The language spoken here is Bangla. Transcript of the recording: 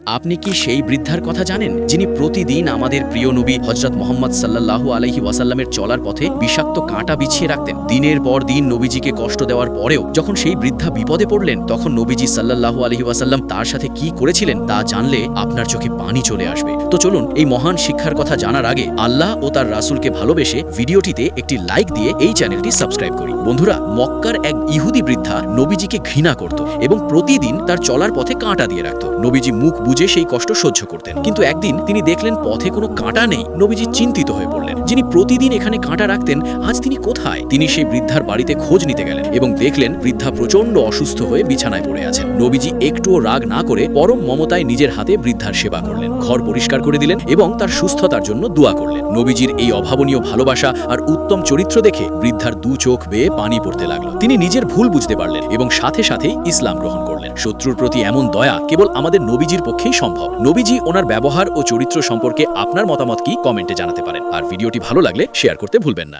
আপনি কি সেই বৃদ্ধার কথা জানেন যিনি প্রতিদিন আমাদের প্রিয় নবী হযরত মুহাম্মদ সাল্লাল্লাহু আলাইহি ওয়াসাল্লামের চলার পথে বিষাক্ত কাঁটা বিছিয়ে রাখতেন? দিনের পর দিন নবীজিকে কষ্ট দেওয়ার পরেও যখন সেই বৃদ্ধা বিপদে পড়লেন, তখন নবীজি সাল্লাল্লাহু আলাইহি ওয়াসাল্লাম তার সাথে কি করেছিলেন তা জানলে আপনার চোখে পানি চলে আসবে। তো চলুন এই মহান শিক্ষার কথা জানার আগে আল্লাহ ও তার রাসূলকে ভালোবেসে ভিডিওটিতে একটি লাইক দিয়ে এই চ্যানেলটি সাবস্ক্রাইব করি। বন্ধুরা, মক্কার এক ইহুদি বৃদ্ধা নবীজিকে ঘৃণা করত এবং প্রতিদিন তার চলার পথে কাঁটা দিয়ে রাখত। নবীজি মুখ বুজে সেই কষ্ট সহ্য করতেন, কিন্তু একদিন তিনি দেখলেন পথে কোনো কাঁটা নেই। নবীজি চিন্তিত হয়ে পড়লেন, যিনি প্রতিদিন এখানে কাঁটা রাখতেন আজ তিনি কোথায়? তিনি সেই বৃদ্ধার বাড়িতে খোঁজ নিতে গেলেন এবং দেখলেন বৃদ্ধা প্রচন্ড অসুস্থ হয়ে বিছানায় পড়ে আছেন। নবীজি একটুও রাগ না করে পরম মমতায় নিজের হাতে বৃদ্ধার সেবা করলেন, ঘর পরিষ্কার করে দিলেন এবং তার সুস্থতার জন্য দোয়া করলেন। নবীজির এই অভাবনীয় ভালোবাসা আর উত্তম চরিত্র দেখে বৃদ্ধার দু চোখ বেয়ে পানি পড়তে লাগলো। তিনি নিজের ভুল বুঝতে পারলেন এবং সাথে সাথেই ইসলাম গ্রহণ করলেন। শত্রুর প্রতি এমন দয়া কেবল আমাদের নবীজির পক্ষেই সম্ভব। নবীজি ওনার ব্যবহার ও চরিত্র সম্পর্কে আপনার মতামত কি কমেন্টে জানাতে পারেন, আর ভিডিওটি ভালো লাগলে শেয়ার করতে ভুলবেন না।